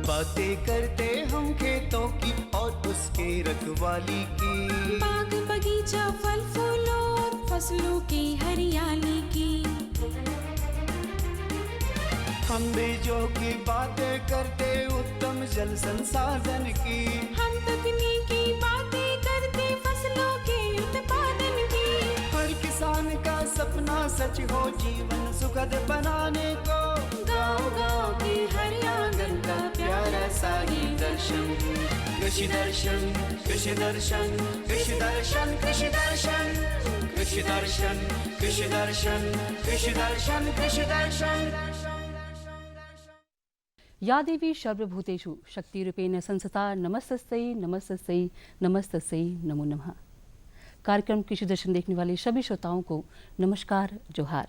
बातें करते हम खेतों की और उसके रखवाली की, बाग बगीचा फल फूलों और फसलों की हरियाली की। हम बीजों की बातें करते उत्तम जल संसाधन की, हम तकनीकी बातें करते फसलों के उत्पादन की। हर किसान का सपना सच हो जीवन सुखद बनाने को, गाँव-गाँव के हर आंगन का प्यारा सा ही दर्शन। कृषि दर्शन, कृषि दर्शन, कृषि दर्शन, कृषि दर्शन, कृषि दर्शन, कृषि दर्शन, कृषि दर्शन, कृषि दर्शन। या देवी सर्वभूतेषु शक्तिरूपेण संस्थिता नमस्तस्यै नमस्तस्यै नमस्तस्यै नमो नमः। कार्यक्रम कृषि दर्शन देखने वाले सभी श्रोताओं को नमस्कार, जोहार।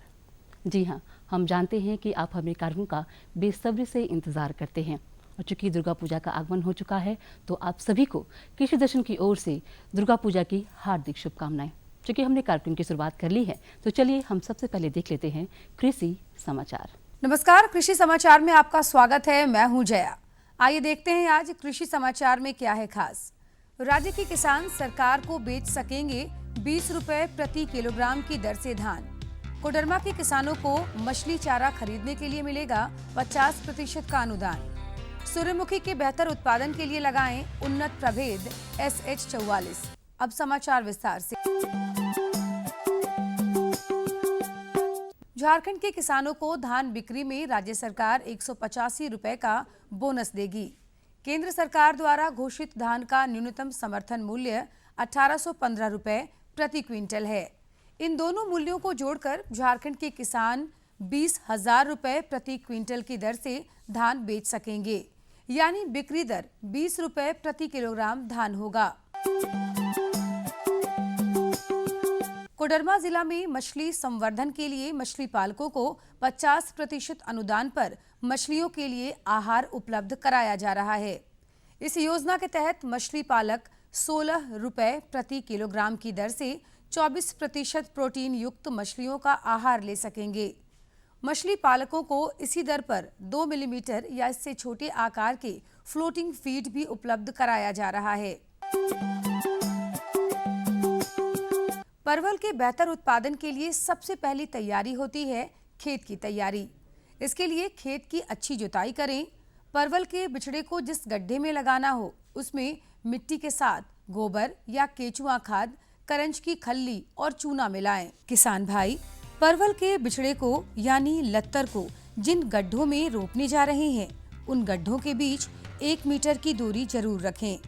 जी हाँ, हम जानते हैं कि आप हमें कार्यक्रम का बेसब्री से इंतज़ार करते हैं और चूँकि दुर्गा पूजा का आगमन हो चुका है तो आप सभी को कृषि दर्शन की ओर से दुर्गा पूजा की हार्दिक शुभकामनाएं। चूँकि हमने कार्यक्रम की शुरुआत कर ली है तो चलिए हम सबसे पहले देख लेते हैं कृषि समाचार। नमस्कार, कृषि समाचार में आपका स्वागत है। मैं हूं जया। आइए देखते हैं आज कृषि समाचार में क्या है खास। राज्य के किसान सरकार को बेच सकेंगे 20 रुपए प्रति किलोग्राम की दर से धान। कोडरमा के किसानों को मछली चारा खरीदने के लिए मिलेगा 50% का अनुदान। सूर्यमुखी के बेहतर उत्पादन के लिए लगाएं उन्नत प्रभेद SH44। अब समाचार विस्तार से। झारखंड के किसानों को धान बिक्री में राज्य सरकार 185 रुपए का बोनस देगी। केंद्र सरकार द्वारा घोषित धान का न्यूनतम समर्थन मूल्य 1815 रुपए प्रति क्विंटल है। इन दोनों मूल्यों को जोड़कर झारखंड के किसान 20,000 रुपए प्रति क्विंटल की दर से धान बेच सकेंगे, यानी बिक्री दर 20 रुपए प्रति किलोग्राम धान होगा। कोडरमा जिला में मछली संवर्धन के लिए मछली पालकों को 50% अनुदान पर मछलियों के लिए आहार उपलब्ध कराया जा रहा है। इस योजना के तहत मछली पालक 16 रुपए प्रति किलोग्राम की दर से 24% प्रोटीन युक्त मछलियों का आहार ले सकेंगे। मछली पालकों को इसी दर पर 2 मिलीमीटर या इससे छोटे आकार के फ्लोटिंग फीड भी उपलब्ध कराया जा रहा है। परवल के बेहतर उत्पादन के लिए सबसे पहली तैयारी होती है खेत की तैयारी। इसके लिए खेत की अच्छी जुताई करें। परवल के बिचड़े को जिस गड्ढे में लगाना हो उसमें मिट्टी के साथ गोबर या केचुआ खाद, करंज की खल्ली और चूना मिलाएं। किसान भाई, परवल के बिचड़े को यानी लत्तर को जिन गड्ढों में रोपने जा रहे हैं उन गड्ढों के बीच 1 मीटर की दूरी जरूर रखें।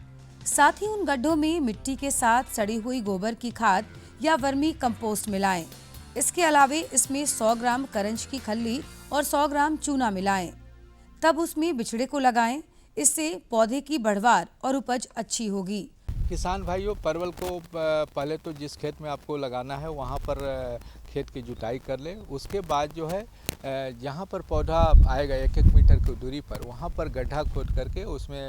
साथ ही उन गड्ढों में मिट्टी के साथ सड़ी हुई गोबर की खाद या वर्मी कंपोस्ट मिलाएं। इसके अलावे इसमें 100 ग्राम करंज की खल्ली और 100 ग्राम चूना मिलाएं। तब उसमें बिचड़े को लगाएं। इससे पौधे की बढ़वार और उपज अच्छी होगी। किसान भाइयों, परवल को पहले तो जिस खेत में आपको लगाना है वहाँ पर खेत की जुताई कर लें। उसके बाद जो है जहाँ पर पौधा आएगा 1-1 मीटर की दूरी पर वहाँ पर गड्ढा खोद करके उसमें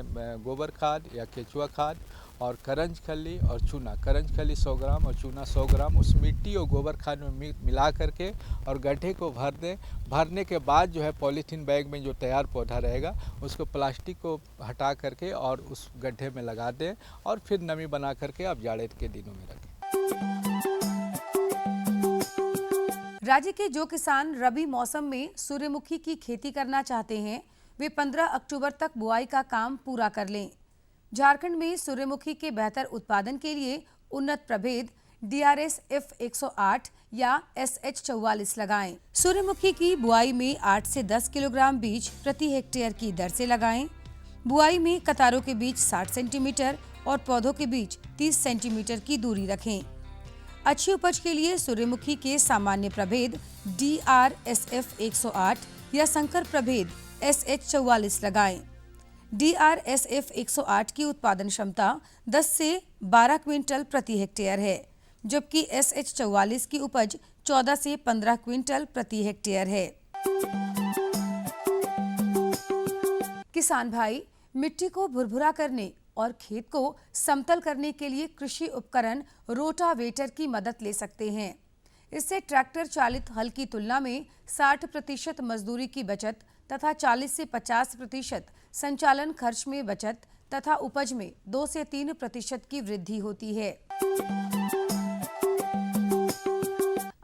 गोबर खाद या केचुआ खाद और करंज खली और चूना, करंज खली 100 ग्राम और चूना 100 ग्राम उस मिट्टी और गोबर खाद में मिला करके और गड्ढे को भर दें। भरने के बाद जो है पॉलीथीन बैग में जो तैयार पौधा रहेगा उसको प्लास्टिक को हटा करके और उस गड्ढे में लगा दें और फिर नमी बना करके आप जाड़े के दिनों में रखें। राज्य के जो किसान रबी मौसम में सूर्यमुखी की खेती करना चाहते हैं वे 15 अक्टूबर तक बुआई का काम पूरा कर लें। झारखंड में सूर्यमुखी के बेहतर उत्पादन के लिए उन्नत प्रभेद DRS F108 या SH44 लगाएं। सूर्यमुखी की बुआई में 8 से 10 किलोग्राम बीज प्रति हेक्टेयर की दर से लगाएं। बुआई में कतारों के बीच 60 सेंटीमीटर और पौधों के बीच 30 सेंटीमीटर की दूरी रखें। अच्छी उपज के लिए सूर्यमुखी के सामान्य प्रभेद DRSF 108 या संकर प्रभेद SH44 लगाएं। DRSF 108 की उत्पादन क्षमता 10 से 12 क्विंटल प्रति हेक्टेयर है, जबकि SH44 की उपज 14 से 15 क्विंटल प्रति हेक्टेयर है। किसान भाई, मिट्टी को भुरभुरा करने और खेत को समतल करने के लिए कृषि उपकरण रोटावेटर की मदद ले सकते हैं। इससे ट्रैक्टर चालित हल की तुलना में 60% मजदूरी की बचत तथा 40 से 50% संचालन खर्च में बचत तथा उपज में 2 से 3% की वृद्धि होती है।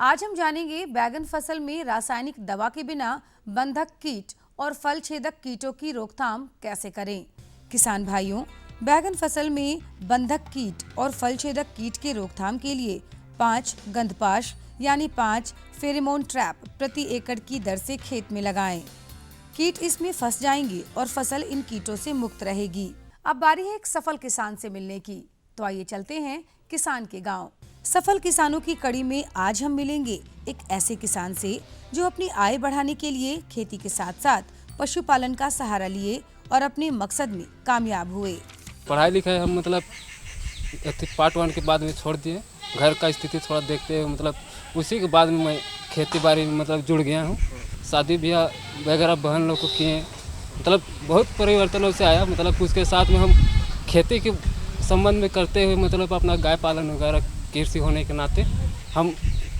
आज हम जानेंगे बैगन फसल में रासायनिक दवा के बिना बंधक कीट और फल छेदक कीटों की रोकथाम कैसे करें। किसान भाइयों, बैगन फसल में बंधक कीट और फल छेदक कीट के रोकथाम के लिए 5 गंधपाश यानी 5 फेरोमोन ट्रैप प्रति एकड़ की दर से खेत में लगाएं। कीट इसमें फंस जाएंगे और फसल इन कीटों से मुक्त रहेगी। अब बारी है एक सफल किसान से मिलने की, तो आइए चलते हैं किसान के गांव। सफल किसानों की कड़ी में आज हम मिलेंगे एक ऐसे किसान से जो अपनी आय बढ़ाने के लिए खेती के साथ साथ पशुपालन का सहारा लिए और अपने मकसद में कामयाब हुए। पढ़ाई लिखाई हम मतलब पार्ट 1 के बाद में छोड़ दिए। घर का स्थिति थोड़ा देखते हुए मतलब उसी के बाद में मैं खेती बाड़ी में मतलब जुड़ गया हूँ। शादी ब्याह वगैरह बहन लोग को किए, मतलब बहुत परिवर्तनों से आया। मतलब उसके साथ में हम खेती के संबंध में करते हुए मतलब अपना गाय पालन वगैरह कृषि होने के नाते हम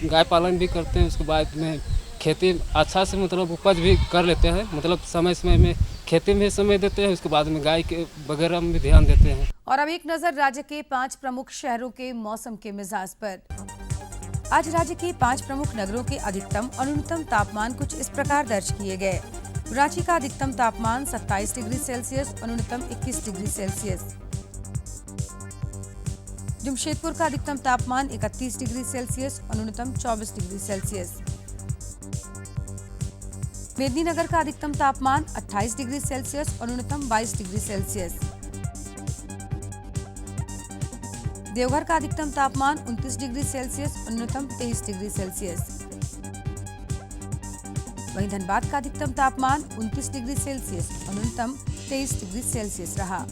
गाय पालन भी करते हैं। उसके बाद में खेती अच्छा से मतलब उपज भी कर लेते हैं। मतलब समय समय में खेती में समय देते हैं, उसके बाद में गाय के वगैरह में भी ध्यान देते हैं। और अब एक नजर राज्य के 5 प्रमुख शहरों के मौसम के मिजाज पर। आज राज्य के 5 प्रमुख नगरों के अधिकतम और न्यूनतम तापमान कुछ इस प्रकार दर्ज किए गए। रांची का अधिकतम तापमान 27 डिग्री सेल्सियस और न्यूनतम 21 डिग्री सेल्सियस। जमशेदपुर का अधिकतम तापमान 31 डिग्री सेल्सियस और न्यूनतम 24 डिग्री सेल्सियस। मेदिनीनगर का अधिकतम तापमान 28 डिग्री सेल्सियस और न्यूनतम 22 डिग्री सेल्सियस। देवघर का अधिकतम तापमान 29 डिग्री सेल्सियस और न्यूनतम 23 डिग्री सेल्सियस। वहीं धनबाद का अधिकतम तापमान 29 डिग्री सेल्सियस और न्यूनतम 23 डिग्री सेल्सियस रहा।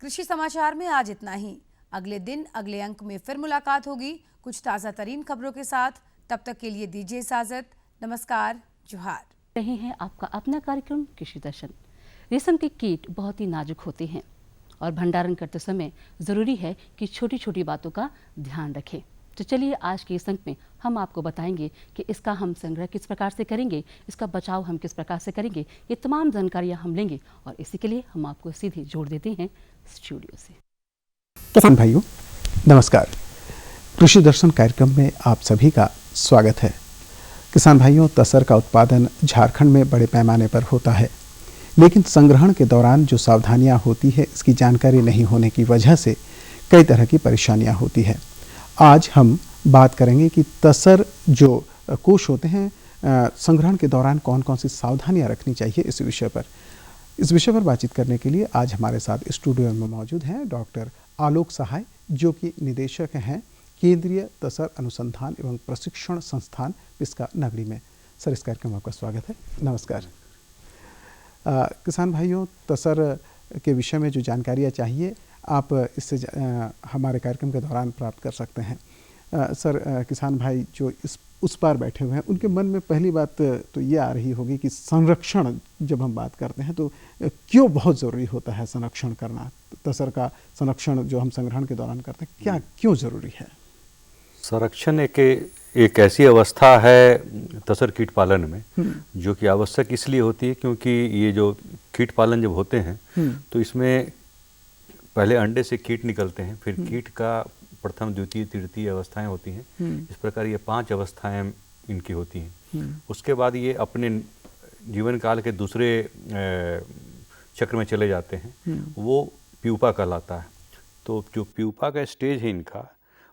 कृषि समाचार में आज इतना ही। अगले दिन अगले अंक में फिर मुलाकात होगी कुछ ताज़ा तरीन खबरों के साथ। तब तक के लिए दीजिए इजाजत। नमस्कार, जोहार। रहे हैं आपका अपना कार्यक्रम कृषि दर्शन। रेशम के कीट बहुत ही नाजुक होते हैं और भंडारण करते समय ज़रूरी है कि छोटी छोटी बातों का ध्यान रखें। तो चलिए आज के इस अंक में हम आपको बताएंगे कि इसका हम संग्रह किस प्रकार से करेंगे, इसका बचाव हम किस प्रकार से करेंगे। ये तमाम जानकारियाँ हम लेंगे और इसी के लिए हम आपको सीधे जोड़ देते हैं स्टूडियो से। किसान भाइयों नमस्कार। कृषि दर्शन कार्यक्रम में आप सभी का स्वागत है। किसान भाइयों, तसर का उत्पादन झारखंड में बड़े पैमाने पर होता है, लेकिन संग्रहण के दौरान जो सावधानियां होती है इसकी जानकारी नहीं होने की वजह से कई तरह की परेशानियां होती है। आज हम बात करेंगे कि तसर जो कोष होते हैं संग्रहण के दौरान कौन कौन सी सावधानियां रखनी चाहिए इस विषय पर। इस विषय पर बातचीत करने के लिए आज हमारे साथ स्टूडियो में मौजूद हैं डॉक्टर आलोक सहाय, जो कि निदेशक हैं केंद्रीय तसर अनुसंधान एवं प्रशिक्षण संस्थान पिस्का नगरी में। सर, इस कार्यक्रम में आपका स्वागत है। नमस्कार। किसान भाइयों, तसर के विषय में जो जानकारियाँ चाहिए आप इससे हमारे कार्यक्रम के दौरान प्राप्त कर सकते हैं। सर, किसान भाई जो उस पार बैठे हुए हैं उनके मन में पहली बात तो ये आ रही होगी कि संरक्षण जब हम बात करते हैं तो क्यों बहुत ज़रूरी होता है संरक्षण करना। तसर का संरक्षण जो हम संग्रहण के दौरान करते हैं क्या क्यों ज़रूरी है? संरक्षण एक ऐसी अवस्था है तसर कीट पालन में जो कि आवश्यक इसलिए होती है क्योंकि ये जो कीट पालन जब होते हैं तो इसमें पहले अंडे से कीट निकलते हैं, फिर कीट का प्रथम द्वितीय तृतीय अवस्थाएं होती हैं। इस प्रकार ये 5 अवस्थाएं इनकी होती हैं। उसके बाद ये अपने जीवन काल के दूसरे चक्र में चले जाते हैं, वो प्यूपा कहलाता है। तो जो प्यूपा का स्टेज है इनका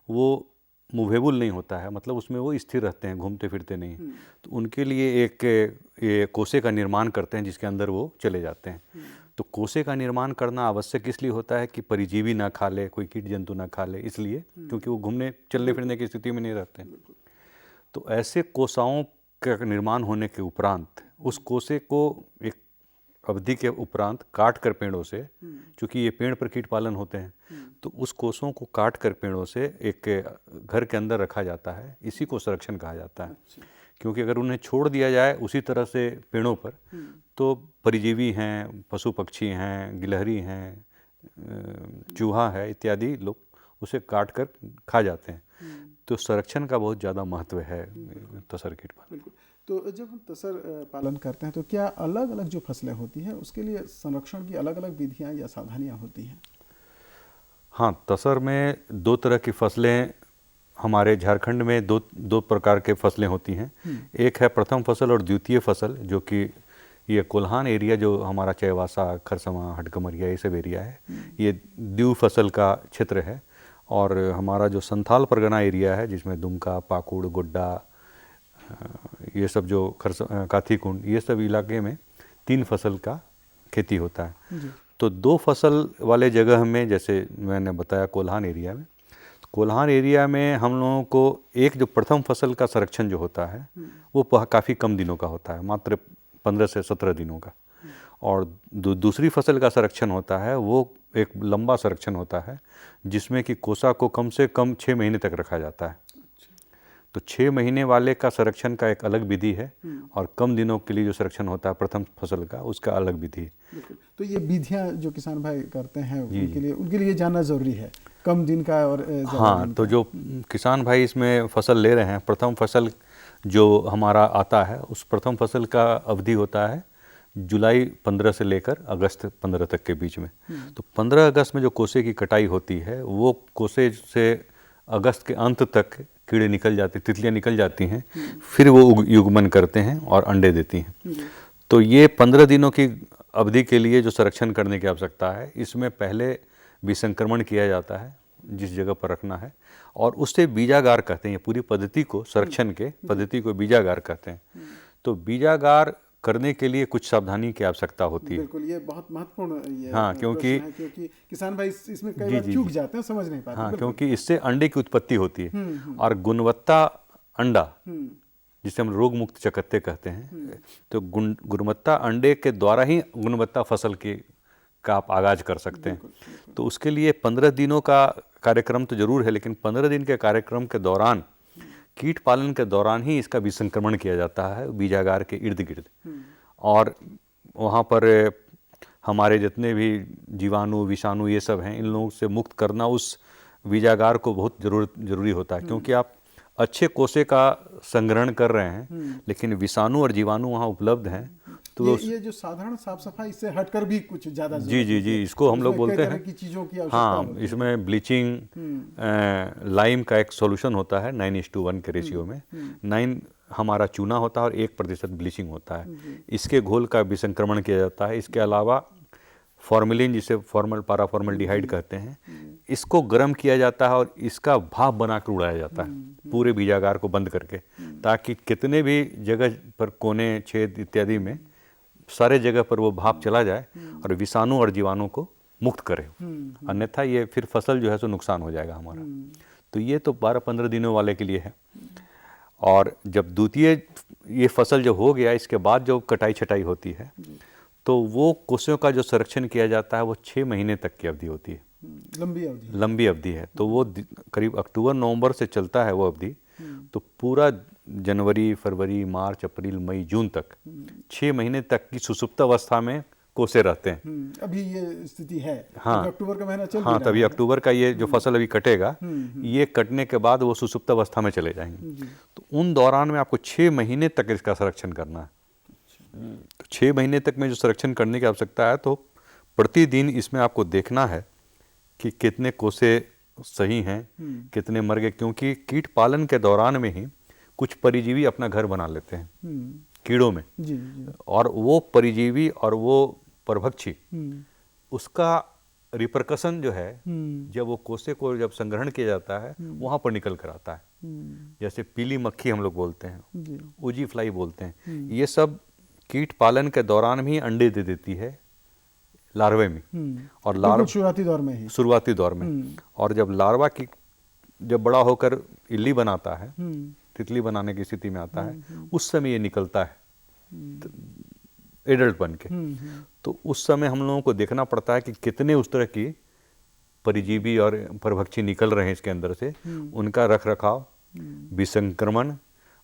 वो मूवेबल नहीं होता है, मतलब उसमें वो स्थिर रहते हैं, घूमते फिरते नहीं। तो उनके लिए एक कोसे का निर्माण करते हैं जिसके अंदर वो चले जाते हैं। तो कोसे का निर्माण करना आवश्यक इसलिए होता है कि परिजीवी ना खा ले, कोई कीट जंतु ना खा ले, इसलिए क्योंकि वो घूमने चलने फिरने की स्थिति में नहीं रहते हैं। तो ऐसे कोसाओं का निर्माण होने के उपरांत उस कोसे को एक अवधि के उपरांत काट कर पेड़ों से, चूँकि ये पेड़ पर कीट पालन होते हैं, तो उस कोसों को काट कर पेड़ों से एक घर के अंदर रखा जाता है। इसी को संरक्षण कहा जाता है। क्योंकि अगर उन्हें छोड़ दिया जाए उसी तरह से पेड़ों पर तो परिजीवी हैं, पशु पक्षी हैं, गिलहरी हैं, चूहा है इत्यादि लोग उसे काट कर खा जाते हैं। तो संरक्षण का बहुत ज़्यादा महत्व है तसर कीट पालन। बिल्कुल। तो जब हम तसर पालन करते हैं तो क्या अलग अलग जो फसलें होती हैं उसके लिए संरक्षण की अलग अलग विधियां या सावधानियां होती हैं? हाँ, तसर में दो तरह की फसलें हमारे झारखंड में दो प्रकार के फसलें होती हैं। एक है प्रथम फसल और द्वितीय फसल, जो कि ये कोल्हान एरिया जो हमारा चयवासा, खरसमा, हटकमरिया ये सब एरिया है, ये द्वि फसल का क्षेत्र है। और हमारा जो संथाल परगना एरिया है जिसमें दुमका, पाकुड़, गोड्डा, ये सब जो काथीकुंड, ये सब इलाके में 3 फसल का खेती होता है। तो 2 फसल वाले जगह में, जैसे मैंने बताया कोल्हान एरिया में, कोल्हान एरिया में हम लोगों को एक जो प्रथम फसल का संरक्षण जो होता है वो काफ़ी कम दिनों का होता है, मात्र 15 से 17 दिनों का। और दूसरी फसल का संरक्षण होता है वो एक लंबा संरक्षण होता है जिसमें कि कोसा को कम से कम 6 महीने तक रखा जाता है। तो 6 महीने वाले का संरक्षण का एक अलग विधि है और कम दिनों के लिए जो संरक्षण होता है प्रथम फसल का, उसका अलग विधि है। तो ये विधियां जो किसान भाई करते हैं उनके लिए जानना जरूरी है, कम दिन का और हाँ, तो जो किसान भाई इसमें फसल ले रहे हैं, प्रथम फसल जो हमारा आता है उस प्रथम फसल का अवधि होता है जुलाई 15 से लेकर अगस्त 15 तक के बीच में। तो 15 अगस्त में जो कोसे की कटाई होती है वो कोसे से अगस्त के अंत तक कीड़े निकल जाते, तितलियां निकल जाती हैं, फिर वो युग्मन करते हैं और अंडे देती हैं। तो ये 15 दिनों की अवधि के लिए जो संरक्षण करने की आवश्यकता है, इसमें पहले विसंक्रमण किया जाता है जिस जगह पर रखना है, और उससे बीजागार कहते हैं। ये पूरी पद्धति को, संरक्षण के पद्धति को बीजागार कहते हैं। तो बीजागार करने के लिए कुछ सावधानी की आवश्यकता होती है। बिल्कुल, ये बहुत महत्वपूर्ण ये हाँ, क्योंकि किसान भाई इसमें कई बार चूक जाते हैं, समझ नहीं पाते। हाँ, क्योंकि इससे अंडे की उत्पत्ति होती है और गुणवत्ता अंडा, जिसे हम रोग मुक्त चकत्ते कहते हैं, तो गुणवत्ता अंडे के द्वारा ही गुणवत्ता फसल का आप आगाज कर सकते हैं। तो उसके लिए 15 दिनों का कार्यक्रम तो जरूर है, लेकिन 15 दिन के कार्यक्रम के दौरान, कीट पालन के दौरान ही इसका विसंक्रमण किया जाता है बीजागार के इर्द गिर्द। और वहाँ पर हमारे जितने भी जीवाणु, विषाणु ये सब हैं, इन लोगों से मुक्त करना उस बीजागार को बहुत जरूरी होता है, क्योंकि आप अच्छे कोसे का संग्रहण कर रहे हैं लेकिन विषाणु और जीवाणु वहाँ उपलब्ध हैं। तो ये जो साधारण साफ सफाई, इससे हटकर भी कुछ ज़्यादा जी, इसको हम लोग बोलते हैं की चीज़ों की हाँ, इसमें ब्लीचिंग, लाइम का एक सॉल्यूशन होता है 9:1 के रेशियो में। 9 हमारा चूना होता है और 1% ब्लीचिंग होता है। इसके घोल का विसंक्रमण किया जाता है। इसके अलावा फॉर्मेलिन, जिसे पाराफॉर्मल्डिहाइड कहते हैं, इसको गर्म किया जाता है और इसका भाप बनाकर उड़ाया जाता है पूरे बीजागार को बंद करके, ताकि कितने भी जगह पर कोने, छेद इत्यादि में सारे जगह पर वो भाप चला जाए और विषाणु और जीवाणु को मुक्त करे। अन्यथा ये फिर फसल जो है सो नुकसान हो जाएगा हमारा। तो ये तो 12-15 दिनों वाले के लिए है। और जब द्वितीय ये फसल जो हो गया, इसके बाद जो कटाई छटाई होती है, तो वो कोसों का जो संरक्षण किया जाता है वो 6 महीने तक की अवधि होती है। लंबी अवधि है। तो वो करीब अक्टूबर-नवंबर से चलता है वो अवधि। तो पूरा जनवरी, फरवरी, मार्च, अप्रैल, मई, जून तक 6 महीने तक की सुसुप्त अवस्था में कोसे रहते हैं। अभी ये स्थिति है। हाँ, अक्टूबर का महीना चल हाँ, तभी अक्टूबर का ये जो फसल अभी कटेगा, ये कटने के बाद वो सुसुप्त अवस्था में चले जाएंगे। तो उन दौरान में आपको 6 महीने तक इसका संरक्षण करना है। तो 6 महीने तक में जो संरक्षण करने की आवश्यकता है, तो प्रतिदिन इसमें आपको देखना है कि कितने कोसे सही हैं, कितने मर गए, क्योंकि कीट पालन के दौरान में ही कुछ परिजीवी अपना घर बना लेते हैं कीड़ों में। और वो परिजीवी और वो परभक्षी, उसका रिपरकशन जो है, जब वो कोसे को जब संग्रहण किया जाता है वहाँ पर निकल कर आता है। जैसे पीली मक्खी हम लोग बोलते हैं, उजी फ्लाई बोलते हैं, ये सब कीट पालन के दौरान भी अंडे दे देती है लार्वे में। और लार्वा शुरुआती दौर में और जब लार्वा की जब बड़ा होकर इल्ली बनाता है, तितली बनाने की स्थिति में आता है, उस समय ये निकलता है एडल्ट बन के। तो उस समय हम लोगों को देखना पड़ता है कि कितने उस तरह की परिजीवी और परभक्षी निकल रहे हैं इसके अंदर से, उनका रख रखाव, विसंक्रमण,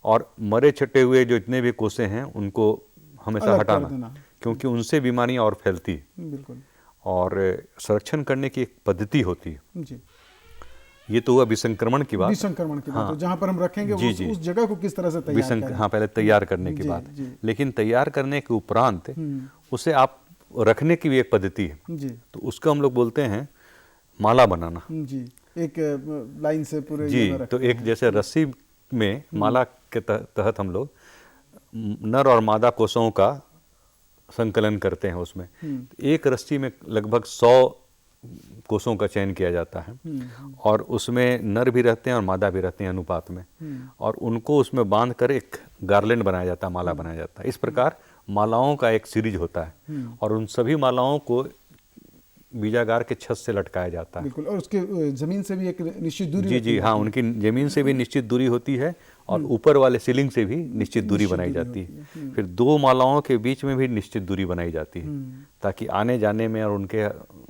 और मरे छटे हुए जो इतने भी कोसे हैं उनको हमेशा हटाना, क्योंकि उनसे बीमारियां और फैलती है। और संरक्षण करने की एक पद्धति होती है। जी, ये तो हुआ विसंक्रमण की बात। विसंक्रमण की बात, हाँ। तो जहाँ पर हम रखेंगे जी, जी। उस जगह को किस तरह से तैयार करें। हाँ, पहले तैयार करने की जी, बात। जी। लेकिन तैयार करने के उपरांत उसे आप रखने की भी एक पद्धति है। जी, तो उसको हम लोग बोलते हैं माला बनाना। जी, एक लाइन से पूरे जी, ये में तो रखते एक हैं। जैसे रस्सी में माला के तहत हम लोग नर और मादा कोषों का संकलन करते हैं। उसमें एक रस्सी में लगभग 100 कोषों का चयन किया जाता है और उसमें नर भी रहते हैं और मादा भी रहते हैं अनुपात में, और उनको उसमें बांध कर एक गार्लैंड बनाया जाता है, माला बनाया जाता है। इस प्रकार मालाओं का एक सीरीज होता है और उन सभी मालाओं को बीजागार के छत से लटकाया जाता है। बिल्कुल, और उसके जमीन से भी एक निश्चित दूरी जी होती जी है। हाँ, उनकी जमीन से भी निश्चित दूरी होती है और ऊपर वाले सीलिंग से भी निश्चित दूरी बनाई जाती है। फिर दो मालाओं के बीच में भी निश्चित दूरी बनाई जाती है ताकि आने जाने में और उनके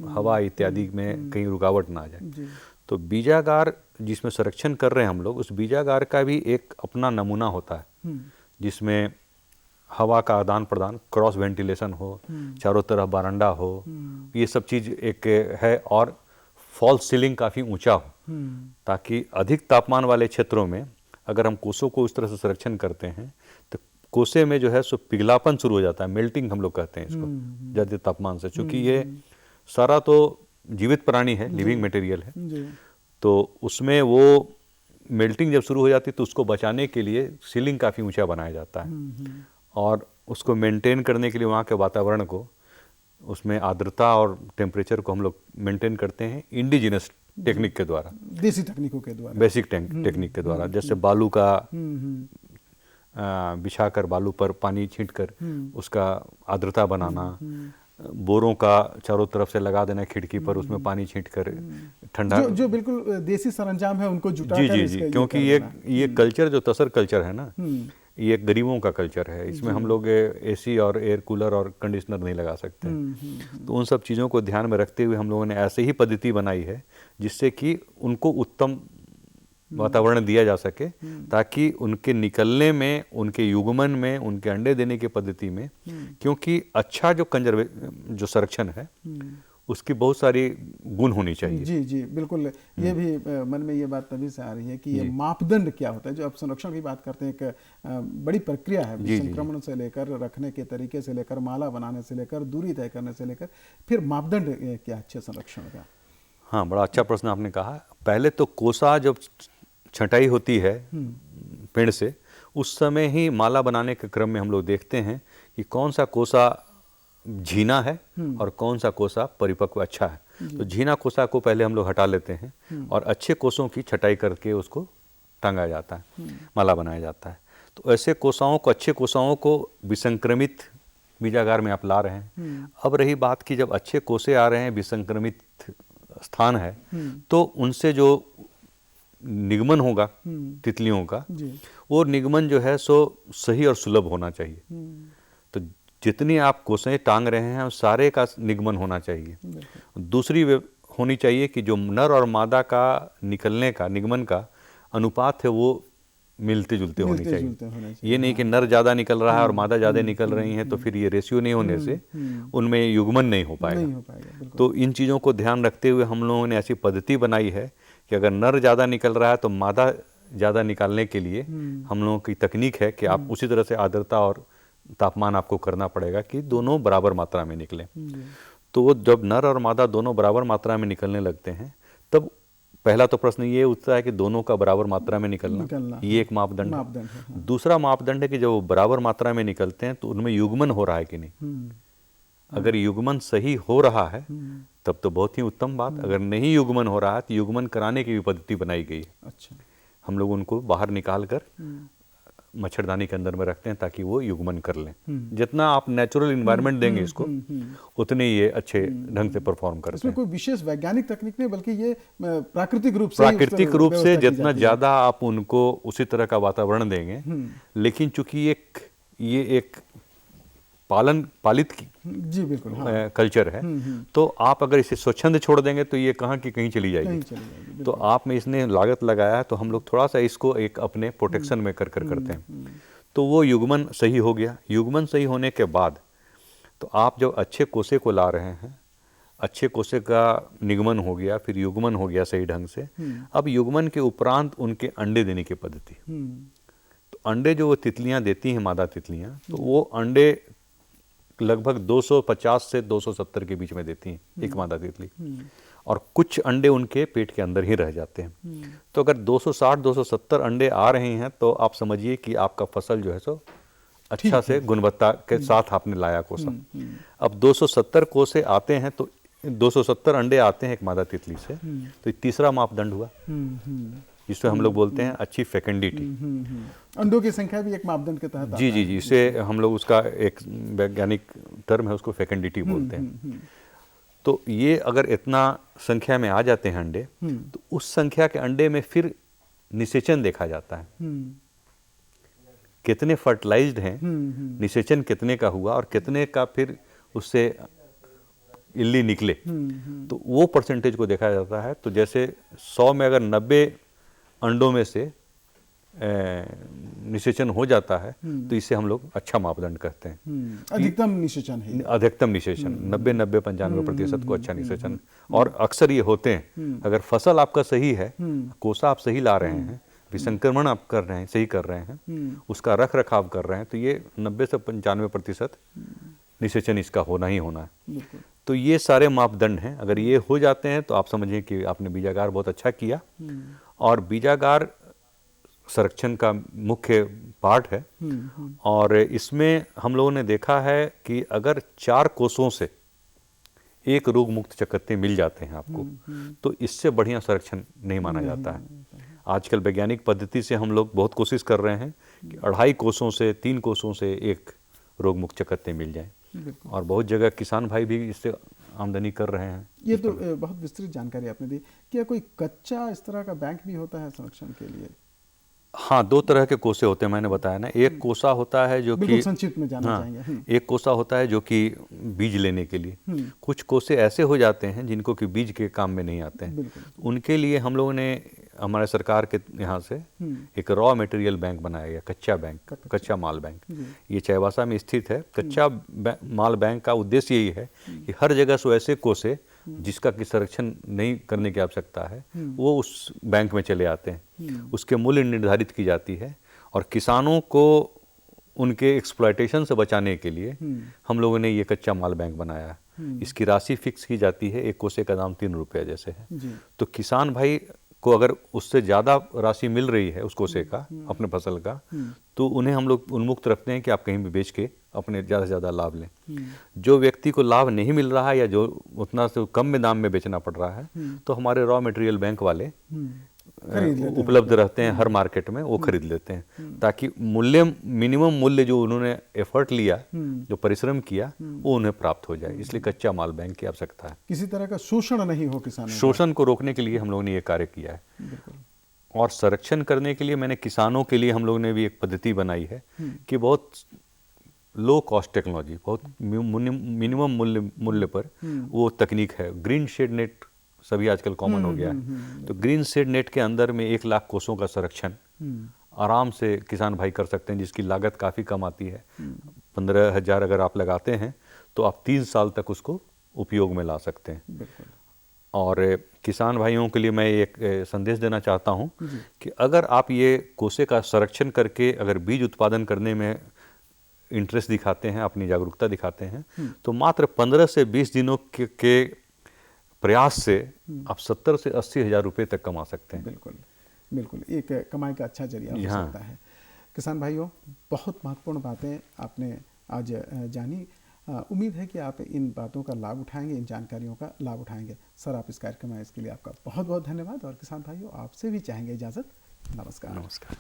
हवा इत्यादि में कहीं रुकावट ना आ जाए। तो बीजागार जिसमें संरक्षण कर रहे हैं हम लोग, उस बीजागार का भी एक अपना नमूना होता है जिसमें हवा का आदान प्रदान, क्रॉस वेंटिलेशन हो, चारों तरफ बारंडा हो, ये सब चीज़ एक है, और फॉल्स सीलिंग काफ़ी ऊंचा हो ताकि अधिक तापमान वाले क्षेत्रों में अगर हम कोसों को उस तरह से संरक्षण करते हैं तो कोसे में जो है सो पिघलापन शुरू हो जाता है, मेल्टिंग हम लोग कहते हैं इसको, ज़्यादा तापमान से। चूँकि ये सारा तो जीवित प्राणी है, लिविंग मटेरियल है, तो उसमें वो मेल्टिंग जब शुरू हो जाती है तो उसको बचाने के लिए सीलिंग काफ़ी ऊंचा बनाया जाता है और उसको मेंटेन करने के लिए वहाँ के वातावरण को, उसमें आर्द्रता और टेम्परेचर को हम लोग मेंटेन करते हैं इंडिजिनस टेक्निक के द्वारा, देसी तकनीकों के द्वारा, बेसिक टेक्निक के द्वारा। जैसे बालू का बिछाकर बालू पर पानी छींटकर उसका आर्द्रता बनाना, बोरों का चारों तरफ से लगा देना खिड़की पर, उसमें पानी छींटकर ठंडा, जो बिल्कुल देसी सरंजाम है उनको जुटा जी कर जी इसका जी, ये क्योंकि कर देना। ये कल्चर जो तसर कल्चर है ना, ये गरीबों का कल्चर है। इसमें हम लोग एसी और एयर कूलर और कंडीशनर नहीं लगा सकते। तो उन सब चीज़ों को ध्यान में रखते हुए हम लोगों ने ऐसे ही पद्धति बनाई है जिससे कि उनको उत्तम वातावरण दिया जा सके ताकि उनके निकलने में, उनके युग्मन में, उनके अंडे देने की पद्धति में, क्योंकि अच्छा जो संरक्षण है उसकी बहुत सारी गुण होनी चाहिए। जी जी बिल्कुल, ये भी मन में ये बात तभी से आ रही है कि ये मापदंड क्या होता है। जो आप संरक्षण की बात करते हैं, एक बड़ी प्रक्रिया है, संक्रमण से लेकर रखने के तरीके से लेकर, माला बनाने से लेकर, दूरी तय करने से लेकर, फिर मापदंड क्या अच्छे संरक्षण का। हाँ, बड़ा अच्छा प्रश्न आपने कहा। पहले तो कोसा जब छंटाई होती है पेड़ से, उस समय ही माला बनाने के क्रम में हम लोग देखते हैं कि कौन सा कोसा झीना है और कौन सा कोसा परिपक्व अच्छा है। तो झीना कोसा को पहले हम लोग हटा लेते हैं और अच्छे कोसों की छटाई करके उसको टांगा जाता है, माला बनाया जाता है। तो ऐसे कोसाओं को, अच्छे कोसाओं को विसंक्रमित बीजागार में आप ला रहे हैं। अब रही बात कि जब अच्छे कोसे आ रहे हैं, विसंक्रमित स्थान है, तो उनसे जो निगमन होगा तितलियों का, वो निगमन जो है सो सही और सुलभ होना चाहिए। तो जितनी आप कोसें टांग रहे हैं सारे का निगमन होना चाहिए। दूसरी होनी चाहिए कि जो नर और मादा का निकलने का, निगमन का अनुपात है वो मिलते जुलते होने चाहिए। ये नहीं कि नर ज़्यादा निकल रहा है और मादा ज़्यादा निकल रही है तो फिर ये रेशियो नहीं होने से उनमें युग्मन नहीं हो पाएगा। तो इन चीज़ों को ध्यान रखते हुए हम लोगों ने ऐसी पद्धति बनाई है कि अगर नर ज़्यादा निकल रहा है तो मादा ज़्यादा निकालने के लिए हम लोगों की तकनीक है कि आप उसी तरह से आर्द्रता और तापमान आपको करना पड़ेगा कि दोनों बराबर मात्रा में निकलें। तो वो जब नर और मादा दोनों बराबर मात्रा में निकलने लगते हैं तब पहला तो प्रश्न ये उठता है कि दोनों का बराबर मात्रा में निकलना, ये एक मापदंड है। दूसरा मापदंड है कि जब वो बराबर मात्रा में निकलते हैं तो उनमें युग्मन हो रहा है कि नहीं। अगर युग्मन सही हो रहा है तब तो बहुत ही उत्तम बात। अगर नहीं युग्मन हो रहा है तो युग्मन कराने की भी पद्धति बनाई गई है। अच्छा, हम लोग उनको बाहर निकाल कर मच्छरदानी के अंदर में रखते हैं ताकि वो युग्मन कर लें। जितना आप नेचुरल इन्वायरमेंट देंगे इसको उतने ये अच्छे ढंग से परफॉर्म करते हैं। इसमें कोई विशेष वैज्ञानिक तकनीक नहीं बल्कि ये प्राकृतिक रूप से जितना ज़्यादा आप उनको उसी तरह का वातावरण देंगे। लेकिन चूंकि ये एक पालित जी बिल्कुल कल्चर है, तो आप अगर इसे स्वच्छंद छोड़ देंगे तो ये कहाँ की कहीं चली जाएगी। तो आप में इसने लागत लगाया तो हम लोग थोड़ा सा इसको एक अपने प्रोटेक्शन में कर करते हैं। तो वो युग्मन सही हो गया। युग्मन सही होने के बाद तो आप जब अच्छे कोसे को ला रहे हैं अच्छे कोसे का निगमन हो गया, फिर युग्मन हो गया सही ढंग से। अब युग्मन के उपरांत उनके अंडे देने की पद्धति। तो अंडे जो वो तितलियां देती हैं, मादा तितलियां, तो वो अंडे लगभग 250 से 270 के बीच में देती हैं एक मादा तितली, और कुछ अंडे उनके पेट के अंदर ही रह जाते हैं। तो अगर 260-270 अंडे आ रहे हैं तो आप समझिए कि आपका फसल जो है सो अच्छा से गुणवत्ता के साथ आपने लाया कोसा। अब 270 कोसे आते हैं तो 270 अंडे आते हैं एक मादा तितली से, तो तीसरा मापदंड हुआ जिससे हम लोग बोलते हैं अच्छी फेकेंडिटी। अंडों की संख्या भी एक मापदंड के तहत जी जी जी, इसे हम लोग उसका एक वैज्ञानिक टर्म है, उसको फेकेंडिटी बोलते हैं। तो ये अगर इतना संख्या में आ जाते हैं अंडे, तो उस संख्या के अंडे में फिर निषेचन देखा जाता है, कितने फर्टिलाइज्ड हैं, निषेचन कितने का हुआ और कितने का फिर उससे इल्ली निकले, तो वो परसेंटेज को देखा जाता है। तो जैसे 100 में अगर 90 अंडों में से निषेचन हो जाता है तो इसे हम लोग अच्छा मापदंड कहते हैं। अधिकतम निषेचन है, अधिकतम निषेचन 90-95% को अच्छा निषेचन। और अक्सर ये होते हैं, अगर फसल आपका सही है, कोसा आप सही ला रहे हैं, विसंक्रमण आप कर रहे हैं, सही कर रहे हैं, उसका रख रखाव कर रहे हैं, तो ये 90 से 95% निषेचन इसका होना ही होना है। तो ये सारे मापदंड हैं, अगर ये हो जाते हैं तो आप समझिए कि आपने बीजागार बहुत अच्छा किया। और बीजागार संरक्षण का मुख्य पार्ट है, और इसमें हम लोगों ने देखा है कि अगर 4 कोसों से एक रोग मुक्त चकत्ते मिल जाते हैं आपको, तो इससे बढ़िया संरक्षण नहीं माना जाता है। आजकल वैज्ञानिक पद्धति से हम लोग बहुत कोशिश कर रहे हैं कि 2.5 कोसों से 3 कोसों से एक रोग मुक्त चकत्ते मिल जाएं, और बहुत जगह किसान भाई भी इससे आमदनी कर रहे हैं। ये तो बहुत विस्तृत जानकारी आपने दी। क्या कोई कच्चा इस तरह का बैंक भी होता है संरक्षण के लिए? हाँ, 2 तरह के कोसे होते हैं, मैंने बताया ना। एक कोसा होता है जो कि संक्षिप्त में जानना चाहेंगे। एक कोसा होता है जो कि बीज लेने के लिए। कुछ कोसे ऐसे हो जाते हैं जिनको कि बीज के काम में नहीं आते हैं। उनके लिए हम लोगों ने हमारे सरकार के यहाँ से एक रॉ मटेरियल बैंक बनाया गया, कच्चा बैंक, कच्चा माल बैंक। ये चाईबासा में स्थित है। कच्चा माल बैंक का उद्देश्य यही है कि हर जगह से ऐसे कोसे जिसका कि संरक्षण नहीं करने की आवश्यकता है, वो उस बैंक में चले आते हैं। उसके मूल्य निर्धारित की जाती है, और किसानों को उनके एक्सप्लॉयटेशन से बचाने के लिए हम लोगों ने ये कच्चा माल बैंक बनाया है। इसकी राशि फिक्स की जाती है, एक कोसे का दाम 3 रुपये जैसे है। तो किसान भाई को अगर उससे ज़्यादा राशि मिल रही है उस कोसे का, अपने फसल का, तो उन्हें हम लोग उन्मुक्त रखते हैं कि आप कहीं भी बेच के अपने ज़्यादा से ज़्यादा लाभ लें। जो व्यक्ति को लाभ नहीं मिल रहा है या जो उतना से कम में दाम में बेचना पड़ रहा है, तो हमारे रॉ मटेरियल बैंक वाले उपलब्ध रहते हैं हर मार्केट में, वो खरीद लेते हैं, ताकि मूल्य, मिनिमम मूल्य जो उन्होंने एफर्ट लिया, जो परिश्रम किया, वो उन्हें प्राप्त हो जाए। इसलिए कच्चा माल बैंक की आवश्यकता है। किसी तरह का शोषण नहीं हो किसानों का। शोषण को रोकने के लिए हम लोगों ने ये कार्य किया है। और संरक्षण करने के लिए मैंने किसानों के लिए हम लोगों ने भी एक पद्धति बनाई है कि बहुत लो कॉस्ट टेक्नोलॉजी, बहुत मिनिमम मूल्य पर वो तकनीक है। ग्रीन शेड नेट सभी आजकल कॉमन हो गया है। तो ग्रीन शेड नेट के अंदर में 1 लाख कोसों का संरक्षण आराम से किसान भाई कर सकते हैं, जिसकी लागत काफ़ी कम आती है। 15,000 अगर आप लगाते हैं तो आप 3 साल तक उसको उपयोग में ला सकते हैं। और किसान भाइयों के लिए मैं एक संदेश देना चाहता हूं कि अगर आप ये कोसे का संरक्षण करके अगर बीज उत्पादन करने में इंटरेस्ट दिखाते हैं, अपनी जागरूकता दिखाते हैं, तो मात्र 15 से 20 दिनों के प्रयास से आप 70 से 80 हज़ार रुपये तक कमा सकते हैं। बिल्कुल बिल्कुल, एक कमाई का अच्छा जरिया हो सकता है। किसान भाइयों, बहुत महत्वपूर्ण बातें आपने आज जानी। उम्मीद है कि आप इन बातों का लाभ उठाएंगे, इन जानकारियों का लाभ उठाएंगे। सर, आप इस कार्यक्रम में इसके लिए आपका बहुत बहुत धन्यवाद। और किसान भाइयों, आपसे भी चाहेंगे इजाज़त। नमस्कार। नमस्कार।